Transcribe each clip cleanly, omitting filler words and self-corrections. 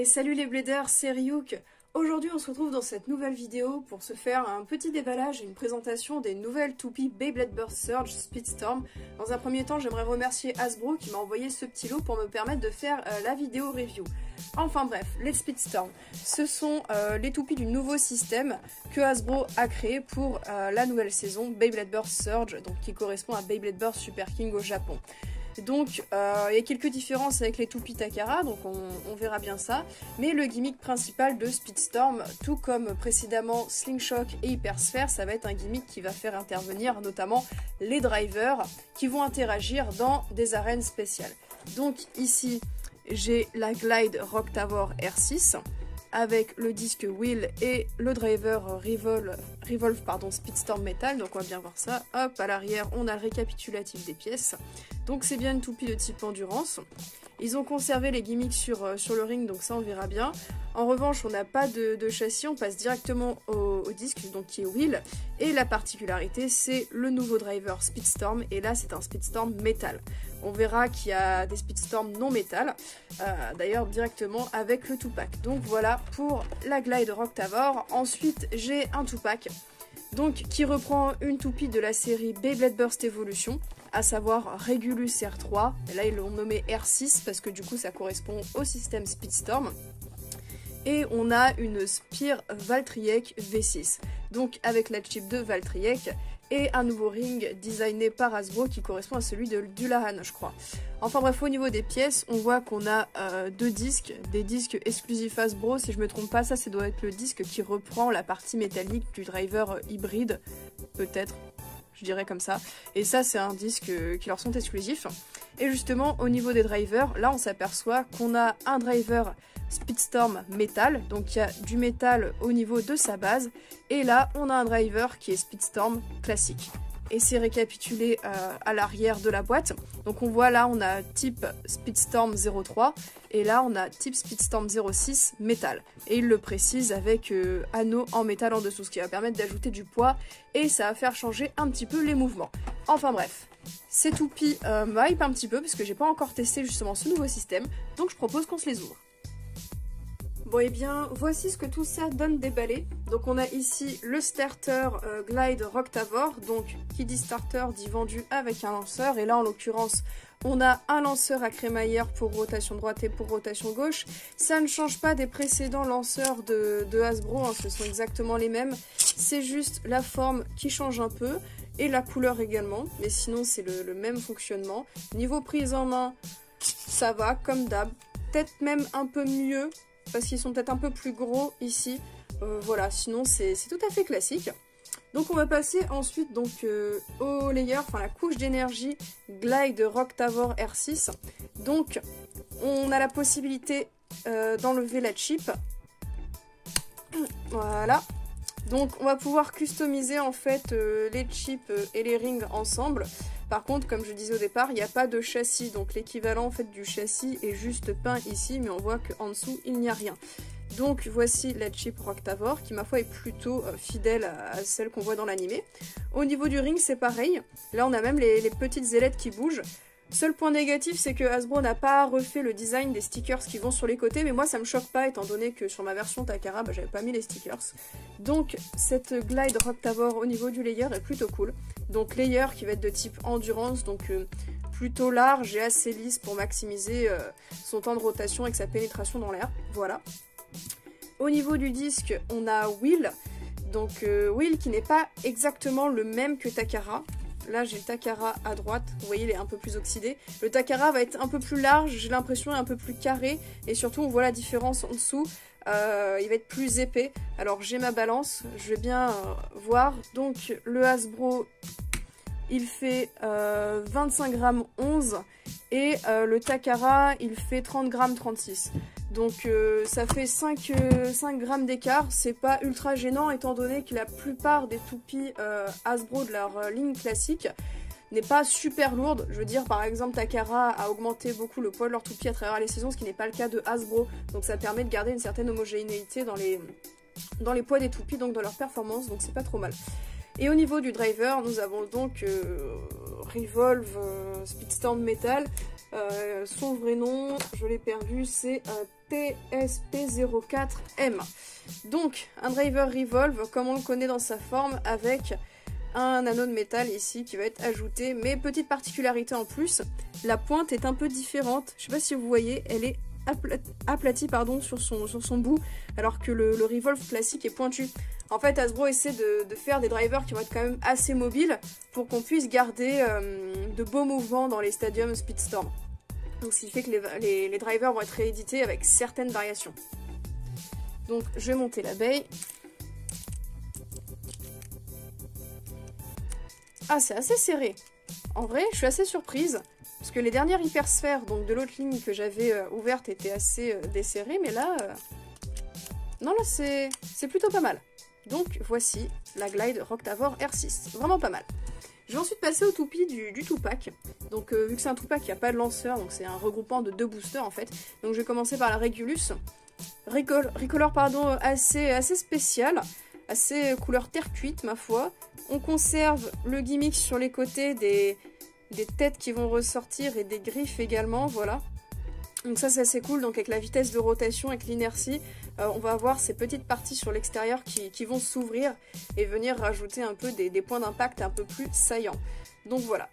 salut les bladers, c'est Ryuk. Aujourd'hui on se retrouve dans cette nouvelle vidéo pour se faire un petit déballage et une présentation des nouvelles toupies Beyblade Burst Surge Speedstorm. Dans un premier temps j'aimerais remercier Hasbro qui m'a envoyé ce petit lot pour me permettre de faire la vidéo review. Enfin bref, les Speedstorm, ce sont les toupies du nouveau système que Hasbro a créé pour la nouvelle saison Beyblade Burst Surge, donc qui correspond à Beyblade Burst Super King au Japon. Donc il y a quelques différences avec les toupies Takara, donc on verra bien ça, mais le gimmick principal de Speedstorm, tout comme précédemment Slingshock et Hypersphere, ça va être un gimmick qui va faire intervenir notamment les drivers qui vont interagir dans des arènes spéciales. Donc ici j'ai la Glide Rock Tower R6 avec le disque Wheel et le driver Revolve Speedstorm Metal, donc on va bien voir ça. Hop, à l'arrière on a le récapitulatif des pièces, donc c'est bien une toupie de type endurance. Ils ont conservé les gimmicks sur le ring, donc ça on verra bien. En revanche on n'a pas de châssis, on passe directement au disque, donc qui est Wheel, et la particularité c'est le nouveau driver Speedstorm, et là c'est un Speedstorm métal. On verra qu'il y a des Speedstorm non métal, d'ailleurs directement avec le 2-pack. Donc voilà pour la Glide Rock Tower. Ensuite j'ai un 2-pack donc qui reprend une toupie de la série Beyblade Burst Evolution, à savoir Regulus R3, et là ils l'ont nommé R6 parce que du coup ça correspond au système Speedstorm. Et on a une Spear Valtryek V6, donc avec la chip de Valtryek, et un nouveau ring designé par Hasbro qui correspond à celui de Dullahan, je crois. Enfin bref, au niveau des pièces, on voit qu'on a deux disques, des disques exclusifs Hasbro, si je me trompe pas, ça doit être le disque qui reprend la partie métallique du driver hybride, peut-être, je dirais comme ça. Et ça c'est un disque qui leur sont exclusifs. Et justement, au niveau des drivers, là on s'aperçoit qu'on a un driver Speedstorm métal, donc il y a du métal au niveau de sa base, et là on a un driver qui est Speedstorm classique. Et c'est récapitulé à l'arrière de la boîte. Donc on voit là on a type Speedstorm 03 et là on a type Speedstorm 06 métal. Et il le précise avec anneau en métal en dessous, ce qui va permettre d'ajouter du poids et ça va faire changer un petit peu les mouvements. Enfin bref, ces toupies me hype un petit peu parce que j'ai pas encore testé justement ce nouveau système, donc je propose qu'on se les ouvre. Bon et bien voici ce que tout ça donne déballé. Donc on a ici le starter Glide Rock Tower, donc qui dit starter dit vendu avec un lanceur, et là en l'occurrence on a un lanceur à crémaillère pour rotation droite et pour rotation gauche. Ça ne change pas des précédents lanceurs de Hasbro, hein, ce sont exactement les mêmes, c'est juste la forme qui change un peu et la couleur également, mais sinon c'est le même fonctionnement. Niveau prise en main, ça va comme d'hab, peut-être même un peu mieux, parce qu'ils sont peut-être un peu plus gros ici. Voilà, sinon c'est tout à fait classique. Donc on va passer ensuite donc au layer, enfin la couche d'énergie Glide Rock Tower R6. Donc on a la possibilité d'enlever la chip. Voilà. Donc on va pouvoir customiser en fait les chips et les rings ensemble. Par contre, comme je disais au départ, il n'y a pas de châssis, donc l'équivalent en fait du châssis est juste peint ici, mais on voit qu'en dessous il n'y a rien. Donc voici la chip Rock Tower qui ma foi est plutôt fidèle à celle qu'on voit dans l'animé. Au niveau du ring c'est pareil, là on a même les petites ailettes qui bougent. Seul point négatif c'est que Hasbro n'a pas refait le design des stickers qui vont sur les côtés, mais moi ça me choque pas étant donné que sur ma version Takara j'avais pas mis les stickers. Donc cette Glide Rock Tower au niveau du layer est plutôt cool. Donc layer qui va être de type endurance, donc plutôt large et assez lisse pour maximiser son temps de rotation et sa pénétration dans l'air, voilà. Au niveau du disque on a Wheel, donc Wheel qui n'est pas exactement le même que Takara. Là j'ai le Takara à droite, vous voyez il est un peu plus oxydé. Le Takara va être un peu plus large, j'ai l'impression un peu plus carré, et surtout on voit la différence en dessous, il va être plus épais. Alors j'ai ma balance, je vais bien voir. Donc le Hasbro il fait 25 grammes 11 et le Takara il fait 30 grammes 36. Donc ça fait 5 grammes d'écart, c'est pas ultra gênant étant donné que la plupart des toupies Hasbro de leur ligne classique n'est pas super lourde. Je veux dire par exemple Takara a augmenté beaucoup le poids de leur toupie à travers les saisons, ce qui n'est pas le cas de Hasbro. Donc ça permet de garder une certaine homogénéité dans les poids des toupies, donc dans leur performance, donc c'est pas trop mal. Et au niveau du driver, nous avons donc Revolve Speedstorm Metal. Son vrai nom, je l'ai perdu, c'est TSP04M. Donc un driver Revolve comme on le connaît dans sa forme, avec un anneau de métal ici qui va être ajouté, mais petite particularité en plus, la pointe est un peu différente, je sais pas si vous voyez, elle est aplatie pardon, sur son bout, alors que le Revolve classique est pointu. En fait, Hasbro essaie de faire des drivers qui vont être quand même assez mobiles pour qu'on puisse garder de beaux mouvements dans les stadiums Speedstorm. Donc ce qui fait que les drivers vont être réédités avec certaines variations. Donc je vais monter l'abeille. Ah, c'est assez serré. En vrai, je suis assez surprise, parce que les dernières hypersphères, donc de l'autre ligne que j'avais ouverte, étaient assez desserrées, mais là... Non, là, c'est plutôt pas mal. Donc, voici la Glide Roctavor R6. Vraiment pas mal. Je vais ensuite passer au toupie du Tupac. Donc, vu que c'est un Tupac, il n'y a pas de lanceur, donc c'est un regroupement de 2 boosters, en fait. Donc, je vais commencer par la Regulus. Recolor, pardon, assez spécial. Assez couleur terre cuite, ma foi. On conserve le gimmick sur les côtés, des têtes qui vont ressortir et des griffes également, voilà. Donc ça c'est assez cool, donc avec la vitesse de rotation, avec l'inertie, on va avoir ces petites parties sur l'extérieur qui vont s'ouvrir et venir rajouter un peu des points d'impact un peu plus saillants. Donc voilà,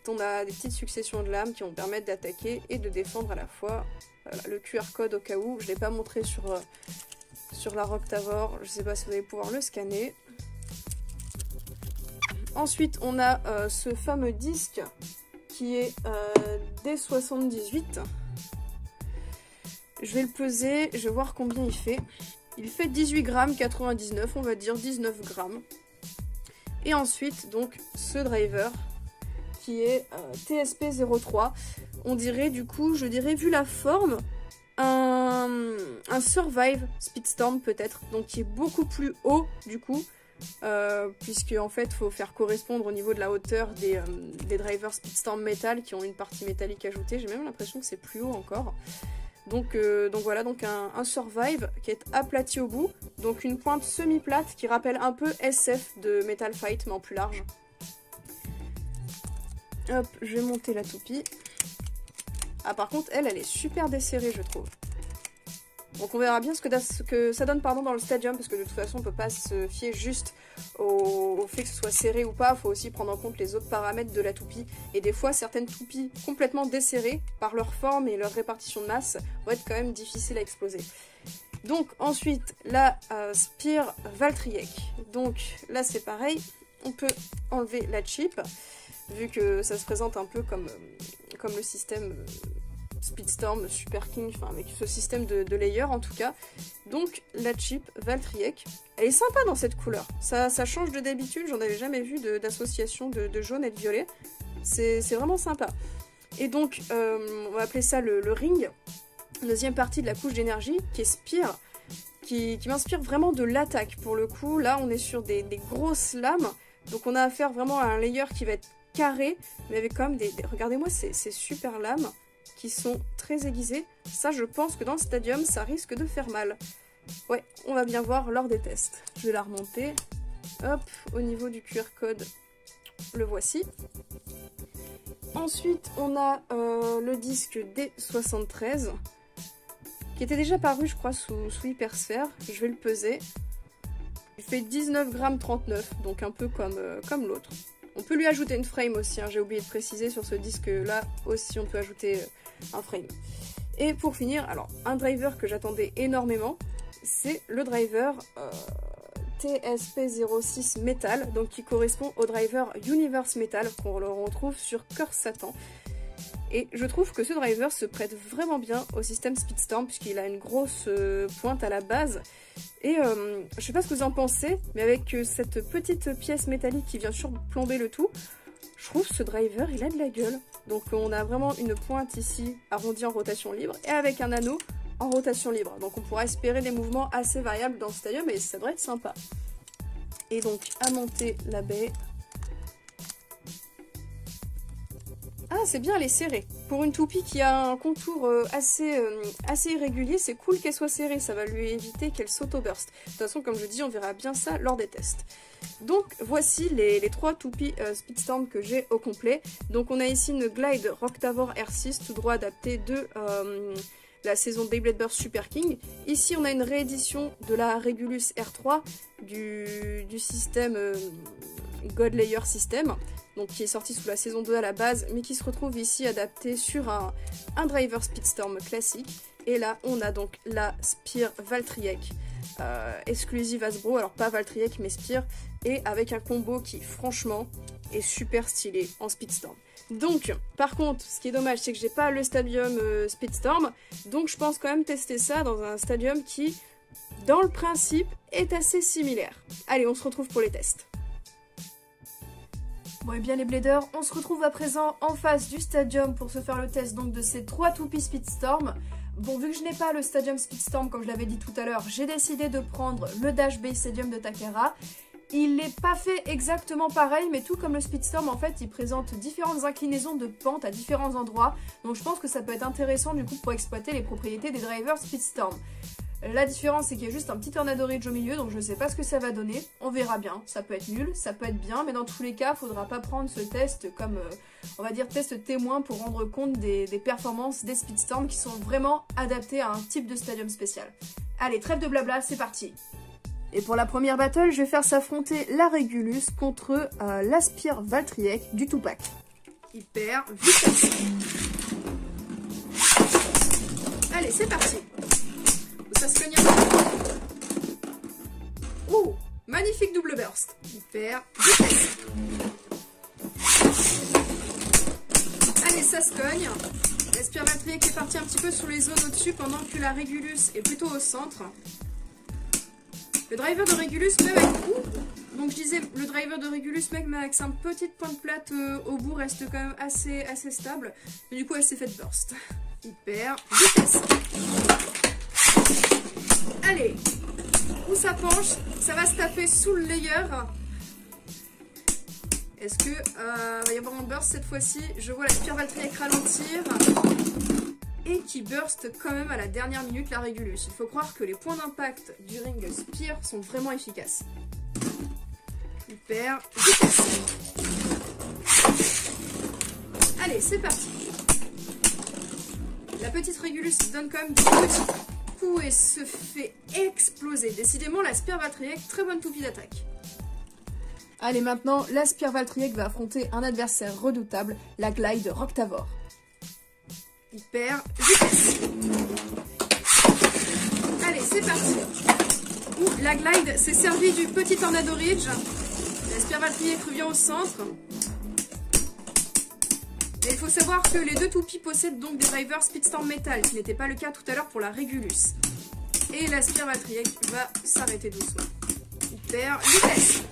on a des petites successions de lames qui vont permettre d'attaquer et de défendre à la fois. Voilà, le QR code au cas où, je ne l'ai pas montré sur la Roctavor, je ne sais pas si vous allez pouvoir le scanner. Ensuite, on a ce fameux disque qui est D78. Je vais le peser, je vais voir combien il fait. Il fait 18 grammes 99, on va dire 19 grammes. Et ensuite, donc, ce driver qui est TSP03. On dirait, du coup, je dirais, vu la forme, un Survive Speedstorm peut-être, donc qui est beaucoup plus haut, du coup. Puisque en fait il faut faire correspondre au niveau de la hauteur des drivers Speedstorm Metal qui ont une partie métallique ajoutée. J'ai même l'impression que c'est plus haut encore. Donc voilà, donc un Survive qui est aplati au bout, donc une pointe semi-plate qui rappelle un peu SF de Metal Fight mais en plus large. Hop, je vais monter la toupie. Ah par contre elle est super desserrée je trouve. Donc on verra bien ce que ça donne pardon, dans le stadium, parce que de toute façon on ne peut pas se fier juste au fait que ce soit serré ou pas, il faut aussi prendre en compte les autres paramètres de la toupie. Et des fois certaines toupies complètement desserrées, par leur forme et leur répartition de masse, vont être quand même difficiles à exploser. Donc ensuite la Spear Valtryek. Donc là c'est pareil, on peut enlever la chip, vu que ça se présente un peu comme le système... Speedstorm, Super King, enfin avec ce système de layer en tout cas. Donc la chip Valtryek, elle est sympa dans cette couleur, ça change de d'habitude, j'en avais jamais vu d'association de jaune et de violet, c'est vraiment sympa. Et donc on va appeler ça le ring, deuxième partie de la couche d'énergie qui est Spear, qui m'inspire vraiment de l'attaque pour le coup. Là on est sur des grosses lames, donc on a affaire vraiment à un layer qui va être carré, mais avec quand même regardez-moi ces super lames qui sont très aiguisées. Ça je pense que dans le stadium ça risque de faire mal. Ouais, on va bien voir lors des tests. Je vais la remonter. Hop, au niveau du QR code, le voici. Ensuite on a le disque D73 qui était déjà paru je crois sous hypersphère. Je vais le peser. Il fait 19,39 g, donc un peu comme l'autre. On peut lui ajouter une frame aussi, hein, j'ai oublié de préciser sur ce disque là aussi on peut ajouter un frame. Et pour finir, alors un driver que j'attendais énormément, c'est le driver TSP06 Metal, donc qui correspond au driver Universe Metal qu'on le retrouve sur Curse Satan. Et je trouve que ce driver se prête vraiment bien au système Speedstorm puisqu'il a une grosse pointe à la base. Et je sais pas ce que vous en pensez, mais avec cette petite pièce métallique qui vient surplomber le tout, je trouve ce driver il a de la gueule. Donc on a vraiment une pointe ici arrondie en rotation libre et avec un anneau en rotation libre. Donc on pourra espérer des mouvements assez variables dans ce stadium et ça devrait être sympa. Et donc à monter la baie. Ah c'est bien, elle est serrée. Pour une toupie qui a un contour assez irrégulier, c'est cool qu'elle soit serrée, ça va lui éviter qu'elle s'auto-burst. De toute façon, comme je dis, on verra bien ça lors des tests. Donc voici les 3 toupies Speedstorm que j'ai au complet. Donc on a ici une Glide Roctavor R6, tout droit adapté de la saison Beyblade Burst Super King. Ici, on a une réédition de la Regulus R3 du système God Layer System, donc qui est sorti sous la saison 2 à la base, mais qui se retrouve ici adapté sur un driver Speedstorm classique. Et là, on a donc la Spear Valtryek, exclusive Hasbro, alors pas Valtryek mais Spear, et avec un combo qui, franchement, est super stylé en Speedstorm. Donc, par contre, ce qui est dommage, c'est que j'ai pas le Stadium Speedstorm, donc je pense quand même tester ça dans un Stadium qui, dans le principe, est assez similaire. Allez, on se retrouve pour les tests. Bon et bien les bladers, on se retrouve à présent en face du Stadium pour se faire le test donc de ces 3 toupies Speedstorm. Bon, vu que je n'ai pas le Stadium Speedstorm comme je l'avais dit tout à l'heure, j'ai décidé de prendre le Dash Base Stadium de Takara. Il n'est pas fait exactement pareil, mais tout comme le Speedstorm, en fait, il présente différentes inclinaisons de pente à différents endroits. Donc je pense que ça peut être intéressant du coup pour exploiter les propriétés des drivers Speedstorm. La différence, c'est qu'il y a juste un petit Tornado Ridge au milieu, donc je ne sais pas ce que ça va donner. On verra bien. Ça peut être nul, ça peut être bien, mais dans tous les cas, il ne faudra pas prendre ce test comme, on va dire, test témoin pour rendre compte des performances des Speedstorm qui sont vraiment adaptées à un type de stadium spécial. Allez, trêve de blabla, c'est parti! Et pour la première battle, je vais faire s'affronter la Regulus contre la Spear Valtryek du Tupac. Hyper vitesse. Allez, c'est parti. Ça se cogne un peu. Oh, magnifique double burst. Hyper vitesse. Allez, ça se cogne. La Spear Valtryek est partie un petit peu sur les zones au-dessus pendant que la Regulus est plutôt au centre. Le driver de Regulus, même avec donc je disais, le driver de Regulus, même avec sa petite pointe plate au bout, reste quand même assez stable. Mais du coup, elle s'est faite burst. Hyper vitesse. Allez, où ça penche, ça va se taper sous le layer. Est-ce que va y avoir un burst cette fois-ci? Je vois la Spear Valtryek ralentir. Et qui burst quand même à la dernière minute la Regulus. Il faut croire que les points d'impact du ring Spear sont vraiment efficaces. Hyper vitesse. Allez, c'est parti. La petite Regulus donne quand même des petits coups et se fait exploser. Décidément, la Spear Valtryek, très bonne toupie d'attaque. Allez, maintenant, la Spear Valtryek va affronter un adversaire redoutable, la Glide Roctavor. Hyper vitesse. Allez, c'est parti. Ouh, la Glide s'est servie du petit Tornado Ridge. La Spear Valtryek revient au centre. Et il faut savoir que les deux toupies possèdent donc des drivers Speedstorm Metal, ce qui n'était pas le cas tout à l'heure pour la Regulus. Et la Spear Valtryek va s'arrêter doucement. Hyper vitesse.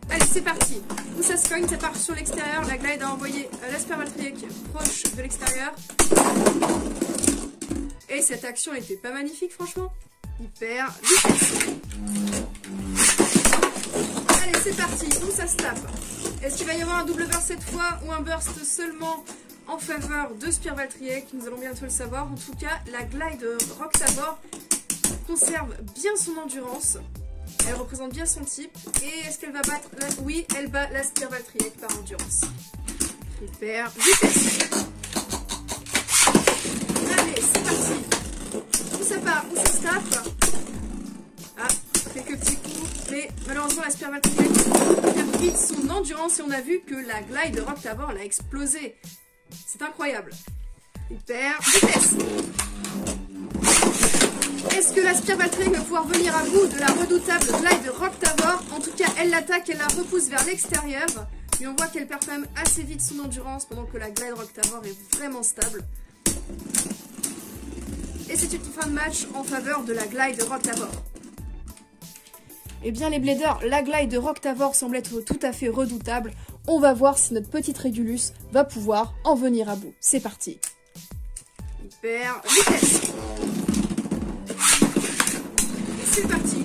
Allez, c'est parti. Où ça se cogne, ça part sur l'extérieur. La Glide a envoyé la Spear Valtryek proche de l'extérieur. Et cette action n'était pas magnifique, franchement. Hyper vitesse. Allez, c'est parti. Où ça se tape? Est-ce qu'il va y avoir un double burst cette fois ou un burst seulement en faveur de Spear Valtryek? Nous allons bientôt le savoir. En tout cas, la Glide Roctavor conserve bien son endurance. Elle représente bien son type. Et est-ce qu'elle va battre Oui, elle bat la Spear Valtryek par endurance. Hyper vitesse. Allez, c'est parti. Où ça part? Où ça se tape? Ah, quelques petits coups. Mais malheureusement, la Spear Valtryek perd vite son endurance. Et on a vu que la Glide Roctavor l'a explosé. C'est incroyable. Hyper vitesse. Est-ce que la Spear Valtryek va pouvoir venir à bout de la redoutable Glide Roctavor? En tout cas, elle l'attaque, elle la repousse vers l'extérieur. Mais on voit qu'elle perd quand même assez vite son endurance pendant que la Glide Roctavor est vraiment stable. Et c'est une fin de match en faveur de la Glide Roctavor. Eh bien les bladers, la Glide Roctavor semble être tout à fait redoutable. On va voir si notre petite Regulus va pouvoir en venir à bout. C'est parti. Hyper vitesse. C'est parti.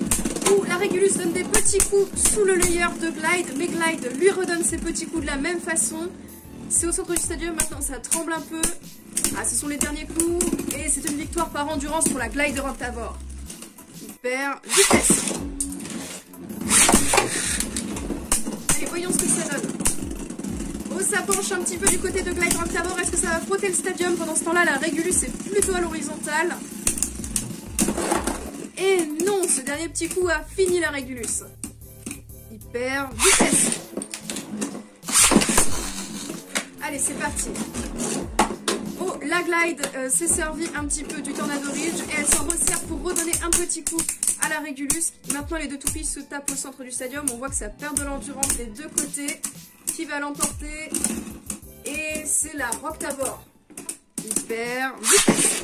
Ouh, la Regulus donne des petits coups sous le layer de Glide, mais Glide lui redonne ses petits coups de la même façon. C'est au centre du stadium, maintenant ça tremble un peu. Ah, ce sont les derniers coups, et c'est une victoire par endurance pour la Glide Roctavor. Hyper vitesse. Allez, voyons ce que ça donne. Oh, ça penche un petit peu du côté de Glide Rock Tower. Est-ce que ça va frotter le stadium? Pendant ce temps-là, la Régulus est plutôt à l'horizontale. Et non, ce dernier petit coup a fini la Régulus. Il perd vitesse. Allez, c'est parti. Oh, la Glide s'est servie un petit peu du Tornado Ridge et elle s'en resserre pour redonner un petit coup à la Régulus. Maintenant, les deux toupies se tapent au centre du stadium. On voit que ça perd de l'endurance des deux côtés. Qui va l'emporter? Et c'est la Rock Tower. Il perd vitesse.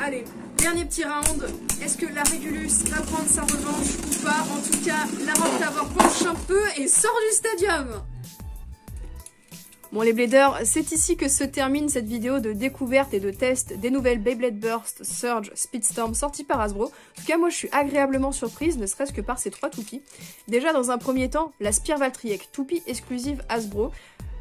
Allez, dernier petit round. Est-ce que la Régulus va prendre sa revanche ou pas? En tout cas, la Rock Tower penche un peu et sort du stadium. Bon les bladers, c'est ici que se termine cette vidéo de découverte et de test des nouvelles Beyblade Burst Surge Speedstorm sorties par Hasbro. En tout cas moi je suis agréablement surprise, ne serait-ce que par ces trois toupies. Déjà dans un premier temps, la Spear Valtryek, toupie exclusive Hasbro.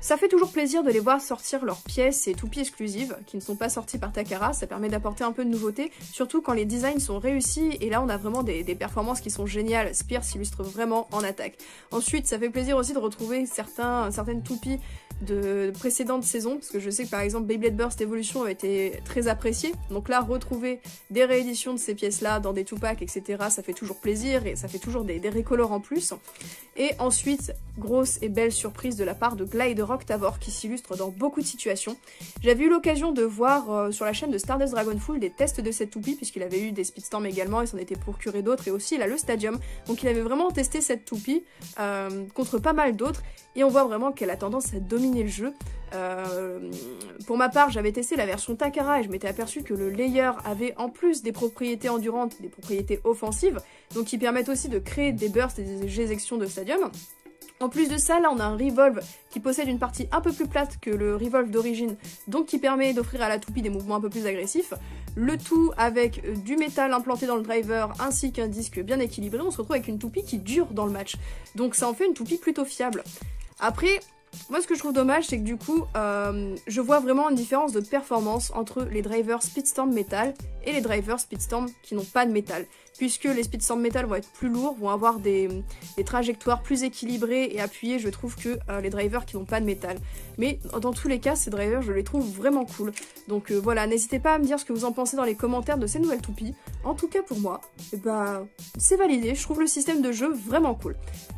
Ça fait toujours plaisir de les voir sortir leurs pièces et toupies exclusives qui ne sont pas sorties par Takara, ça permet d'apporter un peu de nouveauté, surtout quand les designs sont réussis et là on a vraiment des performances qui sont géniales. Spear s'illustre vraiment en attaque. Ensuite ça fait plaisir aussi de retrouver certaines toupies de précédentes saisons, parce que je sais que par exemple Beyblade Burst Evolution a été très apprécié, donc là retrouver des rééditions de ces pièces là dans des 2-packs etc, ça fait toujours plaisir et ça fait toujours des récolores en plus. Et ensuite grosse et belle surprise de la part de Glide Rock Tower qui s'illustre dans beaucoup de situations. J'avais eu l'occasion de voir sur la chaîne de Stardust Dragonful des tests de cette toupie, puisqu'il avait eu des Speedstorm également, il s'en était procuré d'autres, et aussi il a le Stadium, donc il avait vraiment testé cette toupie contre pas mal d'autres, et on voit vraiment qu'elle a tendance à dominer le jeu. Pour ma part, j'avais testé la version Takara et je m'étais aperçu que le layer avait en plus des propriétés endurantes, des propriétés offensives, donc qui permettent aussi de créer des bursts et des éjections de Stadium. En plus de ça, là on a un Revolve qui possède une partie un peu plus plate que le Revolve d'origine, donc qui permet d'offrir à la toupie des mouvements un peu plus agressifs. Le tout avec du métal implanté dans le driver ainsi qu'un disque bien équilibré, on se retrouve avec une toupie qui dure dans le match. Donc ça en fait une toupie plutôt fiable. Après, moi ce que je trouve dommage c'est que du coup, je vois vraiment une différence de performance entre les drivers Speedstorm métal et les drivers Speedstorm qui n'ont pas de métal. Puisque les Speedstorm métal vont être plus lourds, vont avoir des trajectoires plus équilibrées et appuyées, je trouve, que les drivers qui n'ont pas de métal. Mais dans tous les cas, ces drivers, je les trouve vraiment cool. Donc voilà, n'hésitez pas à me dire ce que vous en pensez dans les commentaires de ces nouvelles toupies. En tout cas pour moi, c'est validé, je trouve le système de jeu vraiment cool.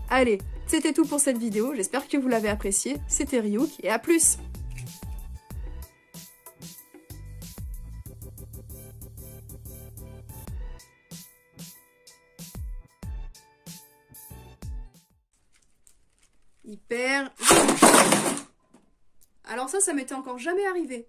Allez, c'était tout pour cette vidéo, j'espère que vous l'avez apprécié, c'était Ryuk et à plus! Hyper. Alors ça m'était encore jamais arrivé.